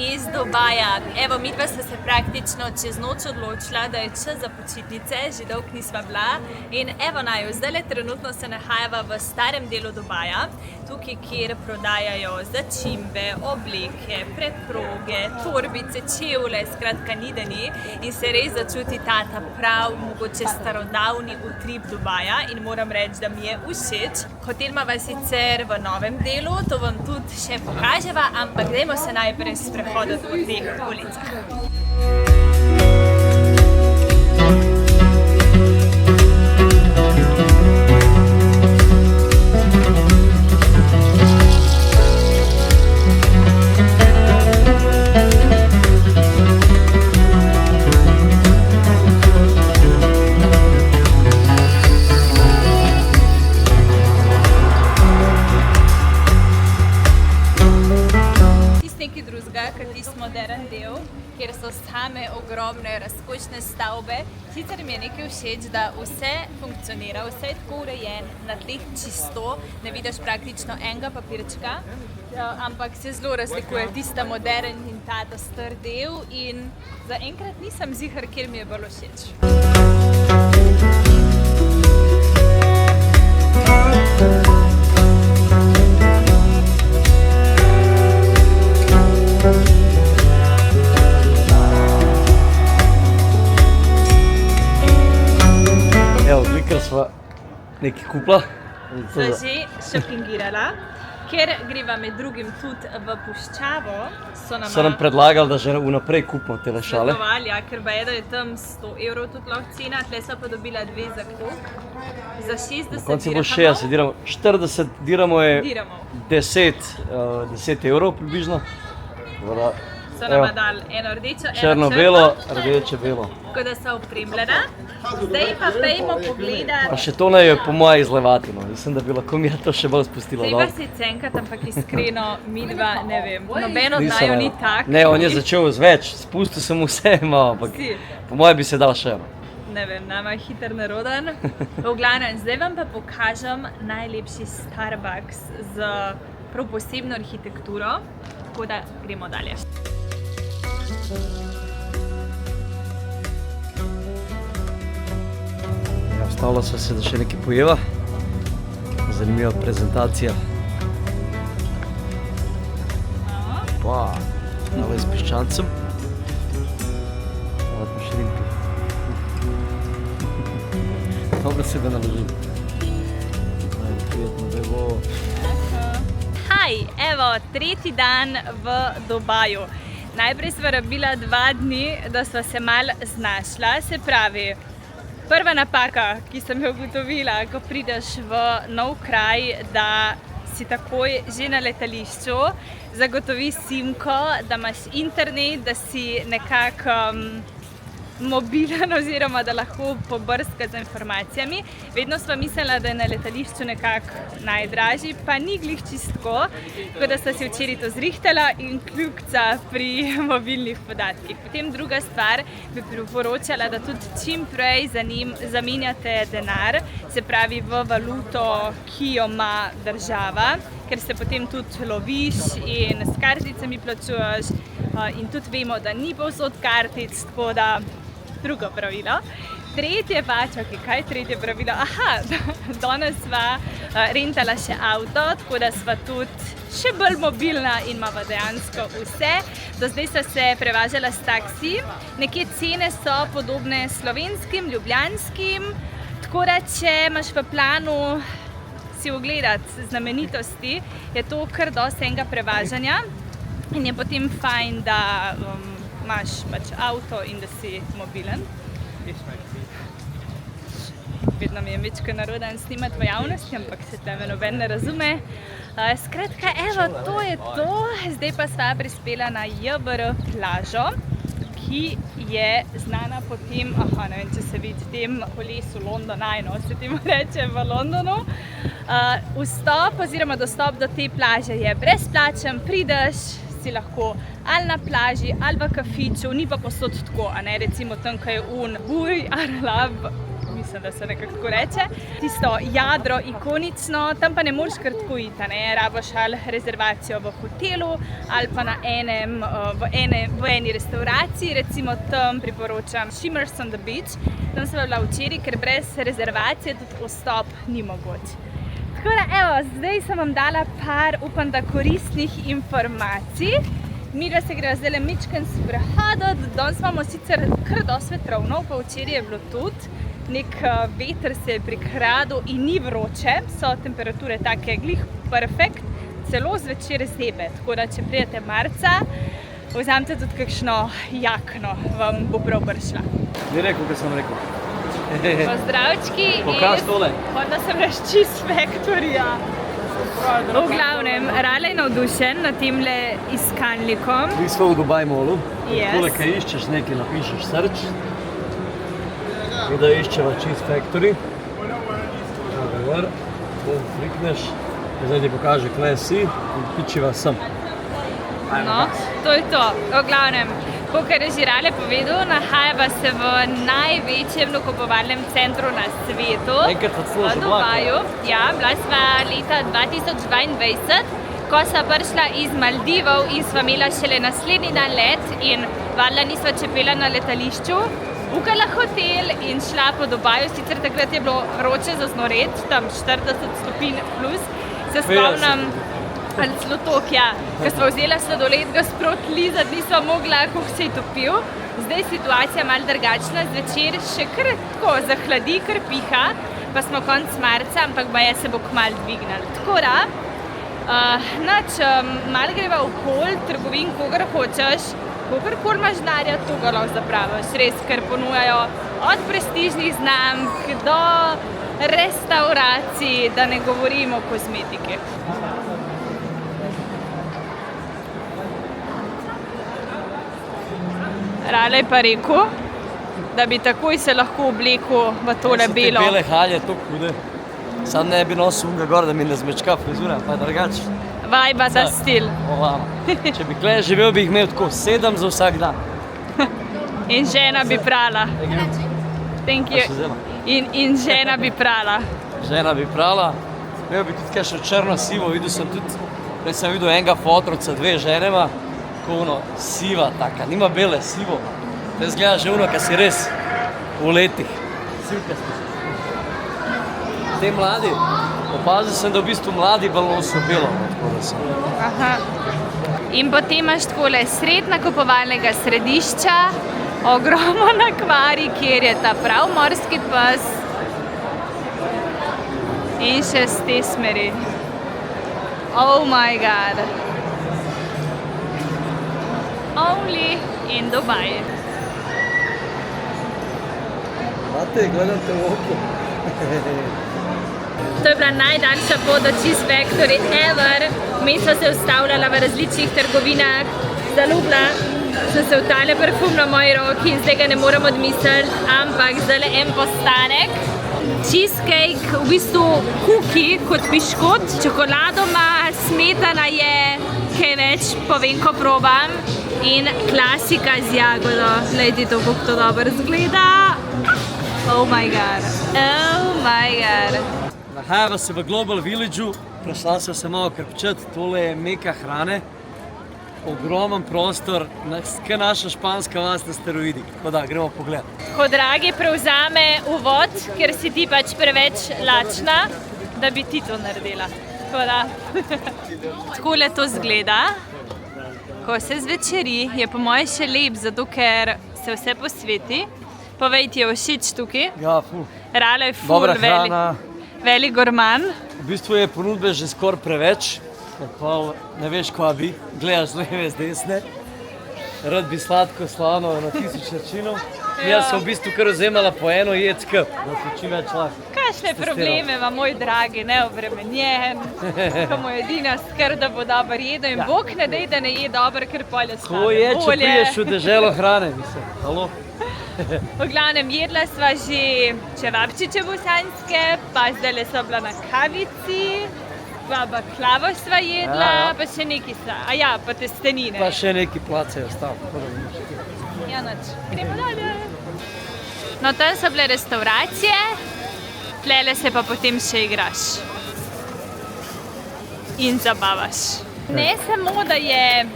Iz Dubaja. Evo, midva sta se praktično čez noč odločila, da je čas za počitnice, že dolgo nisva bila. In evo naju, zdajle trenutno se nahajava v starem delu Dubaja, tukaj, kjer prodajajo začimbe, obleke, preproge, torbice, čevlje, skratka ni da ni. In se res začuti ta prav, mogoče starodavni utrip Dubaja in moram reči, da mi je všeč. Hotel imava sicer v novem delu, to vam tudi še pokaževa, ampak dajmo se najprej sprehoditi po teh ulicah. Modern del, kjer so same ogromne, razkošne stavbe. Sicer mi je nekaj všeč, da vse funkcionira, vse je tako urejen, na tleh čisto, ne vidiš praktično enega papirčka, ampak se zelo razlikuje tista modern in ta star del in zaenkrat nisem ziher, kjer mi je bolj všeč. Sva nekaj kupila. Sva že šopingirala, ker greva med drugim tudi v puščavo. So nam predlagali, da že vnaprej kupimo tele šale. Ja, ker da je tam 100 evrov tudi lahko cena, tle sva pa dobila dve za koliko? Za 60 dirhamov. Na koncu bo 60 dirhamov. 40 dirhamov je 10 evrov približno. So nama dali eno rdečo, eno črno-belo, rdeče-belo. Tako da so opremljena. Zdaj pa pejmo pogledati. Pa še to naj jo po moje izlevati, no. Mislim, da bi lahko mi to še bolj spustila dol. Treba se cenkat, ampak iskreno midva, ne vem, noben od naju ni tak. Ne, on je začel z več, spustil sem vse malo, ampak po moje bi se dal še eno. Ne vem, nama je hiter naroden. V glavnem, zdaj vam pa pokažem najlepši Starbucks z prav posebno arhitekturo, tako da gremo dalje. Stavila sva se, da še nekaj pojeva. Zanimiva prezentacija. Pa, tale s piščancem. Tale pa šrimpi. Dobro se da naložim. Prijetno, da bo. Haj, evo, tretji dan v Dubaju. Najprej sva rabila 2 dni, da sva se malo znašla, se pravi, prva napaka, ki sem jo ugotovila, ko prideš v nov kraj, da si takoj že na letališču, zagotovi simko, da imaš internet, da si nekako mobilen oziroma da lahko pobrska z informacijami. Vedno sva mislila, da je na letališču nekako najdražji, pa ni glih čistko, tako da sta si včeraj to zrihtala in kljukca pri mobilnih podatkih. Potem druga stvar, bi priporočala, da tudi čim prej zamenjate denar, se pravi v valuto, ki jo ima država, ker se potem tudi loviš in s karticami plačuješ in tudi vemo, da ni povsod kartic, tako da drugo pravilo. Tretje pa, čakaj, kaj tretje pravilo? Aha, danes sva rentala še avto, tako da sva tudi še bolj mobilna in imava dejansko vse. Do zdaj sta se prevažala s taksi. Nekje cene so podobne slovenskim, ljubljanskim, tako da če imaš v planu si ogledati znamenitosti, je to kar dosti enega prevažanja in je potem fajn, da imaš pač avto in da si mobilen. Vedno mi je večkrat naroden snimati v javnosti, ampak se teme noben ne razume. Skratka, evo, to je to. Zdaj pa sva prispela na JBR plažo, ki je znana po tem, ne vem, če se vidi, tem kolesu London Eye, no, se temu reče v Londonu. Vstop oziroma dostop do te plaže je brezplačen, prideš, si lahko ali na plaži, ali v kafiču, ni pa posod tako, recimo tam, ko je Buj Arlab, mislim, da se nekako tako reče, tisto jadro ikonično, tam pa ne moreš kar tako iti, rabiš ali rezervacijo v hotelu, ali pa na v eni restauraciji, recimo tam priporočam Shimmers on the Beach, tam sem bila včeraj, ker brez rezervacije tudi vstop ni mogoč. Tako da, evo, zdaj sem vam dala par, upam, da koristnih informacij. Midva se greva zdaj mičken sprehoditi, danes imamo sicer kar dosti vetrovno, pa včeraj je bilo tudi. Nek veter se je prikradil in ni vroče, so temperature take glih perfekt, celo zvečer zebe. Tako da, če pridete marca, vzamete tudi kakšno jakno, vam bo prav prišla. Ni rekel, kaj sem rekel. Pozdravčki Pokaž tole. Onda sem reč Cheese Factoryja. V glavnem, Rale je navdušen nad temle iskalnikom. Mi smo v Dubai Mallu. Yes. Tole, kaj iščeš nekaj, napišeš search. In da iščeva Cheese Factory. Klikneš, zdaj ti pokaže, kle si in pičiva sem. No, to je to. V glavnem, kakor je že Rale povedal, nahajava se v največjem nakupovalnem centru na svetu. Enkrat smo že v Dubaju. Ja, bila sva leta 2022, ko sva prišla iz Maldivov in sva imela šele naslednji dan let in valjda nisva čepela na letališču. Bukala hotel in šla po Dubaju, sicer takrat je bilo vroče za znoret, tam 40 stopinj plus. Se spomnim, ali celo toliko, ja. Ko sva vzela sladoled ga sproti lizati, nisva mogla, koliko se je topil. Zdaj je situacija malo drugačna, zvečer še kar tako zahladi, kar piha, pa smo konec marca, ampak baje se bo kmalu dvignil. Tako da, malo greva okoli trgovin, kogar hočeš, kogarkoli imaš denarja, to ga lahko zapraviš, res, ker ponujajo od prestižnih znamk do restauracij, da ne govorimo o kozmetiki. Rale je pa rekel, da bi takoj se lahko oblekel v tole belo. Te bele halje, to hude. Sam ne bi nosil unga gor, da mi ne zmečka frizura, pa drugač. Vajba da stil. Če bi kle živel, bi jih imel tako 7 za vsak dan. In žena bi prala. Thank you. In žena bi prala. Žena bi prala. Imel bi tudi kakšno črno sivo, videl sem tudi, prej sem videl enega fotorca, 2 ženema, tako ono siva taka, nima bele, sivo. To izgleda že ono, kad si res v letih. Sivkasti. Te mladi, opazil sem, da v bistvu mladi bolj nosijo belo. Aha. In potem imaš takole sred nakupovalnega središča, ogromen akvarij, kjer je ta prav morski pes. In še z te smeri. Oh my god. Only in Dubai. Mate, gledate v oko. To je bila najdaljša pot do Cheese Factory ever. Mi smo se ustavljala v različnih trgovinah. Zaljubila sem se v tale parfum na moji roki in zdaj ga ne moram odmisliti, ampak zdaj en postanek. Cheesecake, v bistvu cookie kot piškot, čokolado ima, smetana je, kaj več povem, ko probam. In klasika z jagodo. Glejte to, kako to dobro izgleda. Oh my god. Oh my god. Nahajava se v Global Villageu, prišla sem se malo krpčati, tole je meka hrane. Ogromen prostor, kaj naša španska vas na steroidih. Tako da, gremo pogled. Ko Dragi prevzame uvod, ker si ti pač preveč lačna, da bi ti to naredila. Tako da, takole to izgleda. Ko se zvečeri, je po moje še lep, zato ker se vse posveti. Povej, ti je všeč tukaj? Ja, ful. Rale je ful, velik gorman. V bistvu je ponudbe že skoraj preveč. Ne veš, kva bi, gledaš leve z desne. Rad bi sladko, slano na 1000 načinov. Jaz sem v bistvu kar vzemala po eno jed skup, da se čim več lahko. Kakšne probleme ima moj dragi, neobremenjen, ko mu je edina skrb, da bo dobro jedel in Bog ne dej, da ne je dobro, ker polje slabo. Ko je, če priješ v deželo hrane, mislim. Halo? V glavnem, jedla sva že čevapčiče bosanske, pa zdajle sva bila na kavici, pa baklavo sva jedla, pa še neki pa testenine. Pa še neki place je ostal. Ja, nič. Gremo dalje. No, tam so bile restauracije, tlele se pa potem še igraš. In zabavaš. Ne samo, da je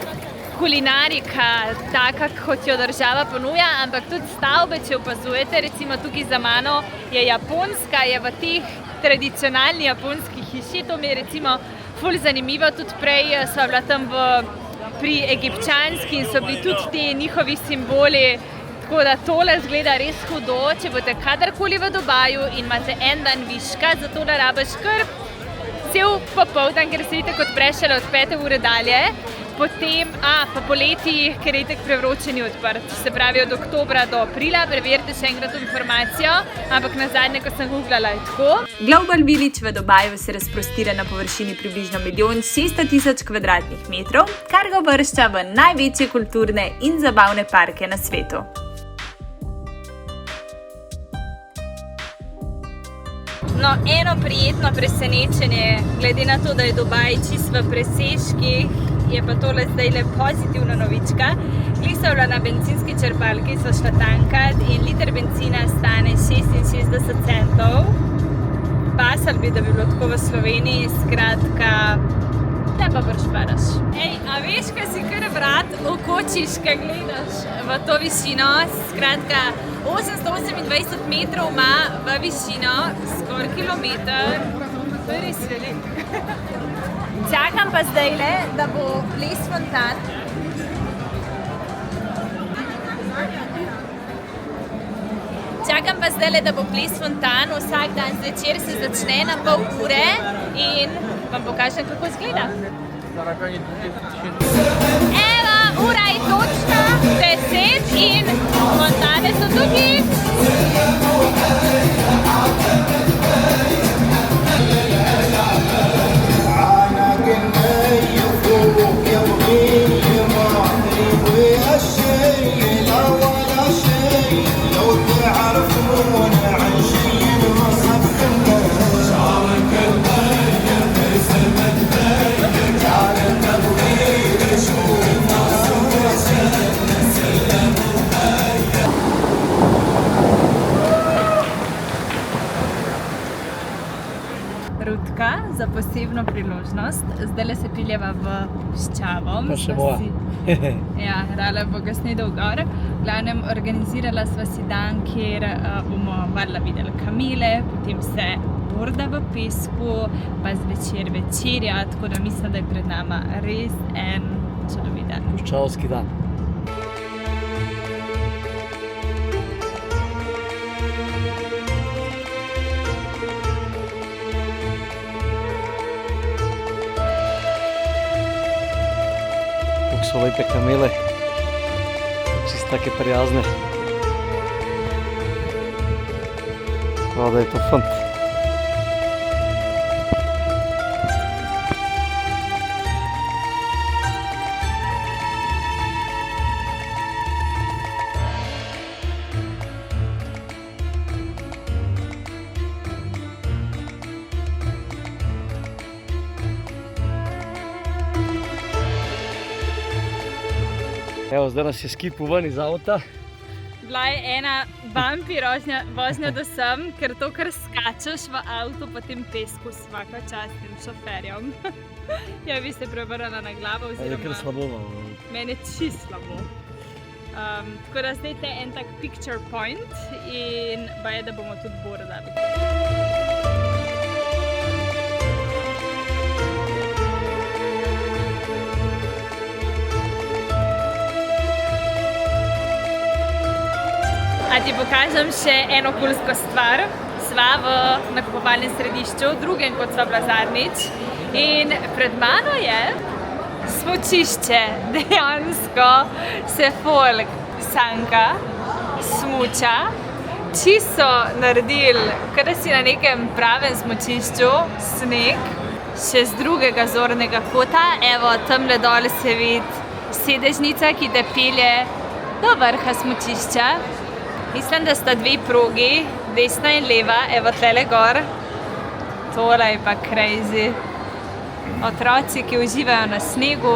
kulinarika taka, kot jo država ponuja, ampak tudi stavbe, če opazujete, recimo tukaj za mano je japonska, je v teh tradicionalni japonski hiši, to mi je recimo ful zanimivo, tudi prej sva bila tam pri egipčanski in so bili tudi ti njihovi simboli, tako da tole zgleda res hudo, če boste kadarkoli v Dubaju in imate en dan viška, zato da rabiš kar cel popoldan, ker se itak odpre šele od 5. ure dalje. Potem, pa poleti, ker je itak prevroče ni odprt, se pravi od oktobra do aprila, preverite še enkrat informacijo, ampak nazadnje, ko sem googlala, je tako. Global Village v Dubaju se razprostira na površini približno 1.600.000 kvadratnih metrov, kar ga uvršča v največje kulturne in zabavne parke na svetu. No, eno prijetno presenečenje, glede na to, da je Dubaj čist v presežkih, je pa tole zdajle pozitivna novička. Glih so bila na bencinski črpalki, so šla tankat in liter benzina stane 66 centov. Pasal bi, da bi bilo tako v Sloveniji, skratka, te pa bršparaš. Ej, a veš, kaj si kar vrat okočiš, kaj gledaš v to višino? Skratka, 828 metrov ima v višino, skoraj kilometer. To je res veliko. Čakam pa zdajle, da bo ples fontan. Čakam pa zdajle, da bo ples fontan. Vsak dan zvečer se začne na pol ure in vam pokažem, kako izgleda. Evo, ura je točna, 10 in fontane so tukaj. Rutka za posebno priložnost. Zdajle se piljeva v Ščavo. Pa še boja. Ja, rala bo kasneje dol gor. V glavnem, organizirala sva si dan, kjer bomo valjda videli kamele, potem se borda v pesku, pa zvečer večerja, tako da mislim, da je pred nama res en čudovit dan. Puščavski dan. So lepe kamele, čist take prijazne. Prav, da je to fant. Evo, zdaj nas je skipil ven iz avta. Bila je ena vampi vožnja do sem, ker to, kar skačeš v avtu po tem pesku s svaka častnim šoferjem. Ja, vi ste prevrnila na glavo oziroma... Je kar slabo. Mene čist slabo. Tako da zdaj te en tak picture point in baje, da bomo tudi bordali. A ti pokažem še eno kulsko stvar. Sva v nakupovalnem središču, drugem kot sva bila zadnjič. In pred mano je smučišče. Dejansko se folk sanka smuča. Čisto naredili, kot da si na nekem pravem smučišču, sneg, še z drugega zornega kota. Evo, tamle dol se vidi sedežnica, ki te pelje do vrha smučišča. Mislim, da sta dve progi, desna in leva, evo tlele gor. Tole je pa crazy. Otroci, ki uživajo na snegu,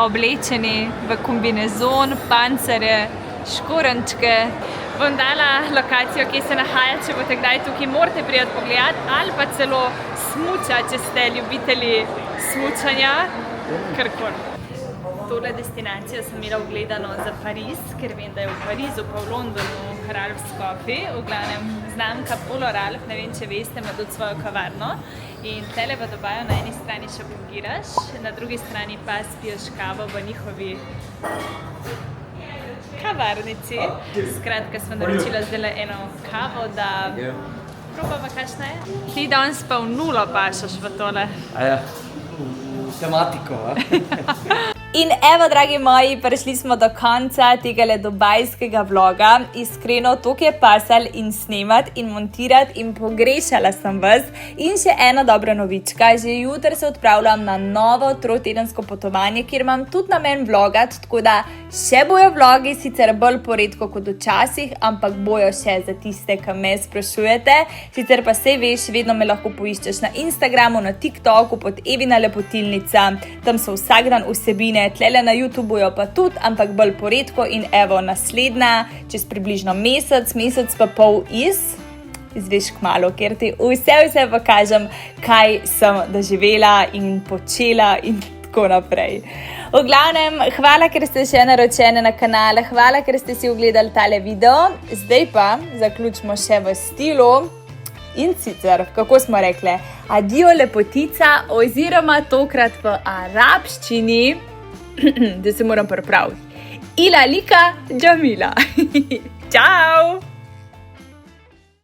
oblečeni v kombinezon, pancerje, škorenčke. Bom dala lokacijo, kje se nahaja, če boste kdaj tukaj, morate priti pogledati ali pa celo smuča, če ste ljubitelji smučanja, karkoli. Tole destinacijo sem imela ogledano za Pariz, ker vem, da je v Parizu pa v Londonu Ralph's Coffee, v glavnem znamka Polo Ralph, ne vem, če veste, ima tudi svojo kavarno. In tele v Dubaju na eni strani šopingiraš, na drugi strani pa spiješ kavo v njihovi kavarnici. Skratka, smo naročila zdaj eno kavo, da probava, kakšna je. Ti danes pa v nulo pašaš v tole. Aja, v tematiko, In evo, dragi moji, prišli smo do konca tegale dubajskega vloga. Iskreno, toliko je pasal in snemat in montirati in pogrešala sem vas. In še ena dobra novička, že jutri se odpravljam na novo trotedensko potovanje, kjer imam tudi namen vlogati, tako da še bojo vlogi, sicer bolj poredko kot včasih, ampak bojo še za tiste, ki me sprašujete. Sicer pa sej veš, vedno me lahko poiščeš na Instagramu, na TikToku pod Evina Lepotilnica, tam so vsak dan vsebine. Tlele na YouTubeu pa tudi, ampak bolj poredko in evo naslednja, čez približno mesec pa pol izveš kmalu, ker ti vse pokažem, kaj sem doživela in počela in tako naprej. V glavnem, hvala, ker ste še naročene na kanal, hvala, ker ste si ogledali tale video. Zdaj pa zaključimo še v stilu. In sicer, kako smo rekli, adijo lepotica oziroma tokrat v arabščini, da se moram pripraviti. Ila lika Džamila. Čau!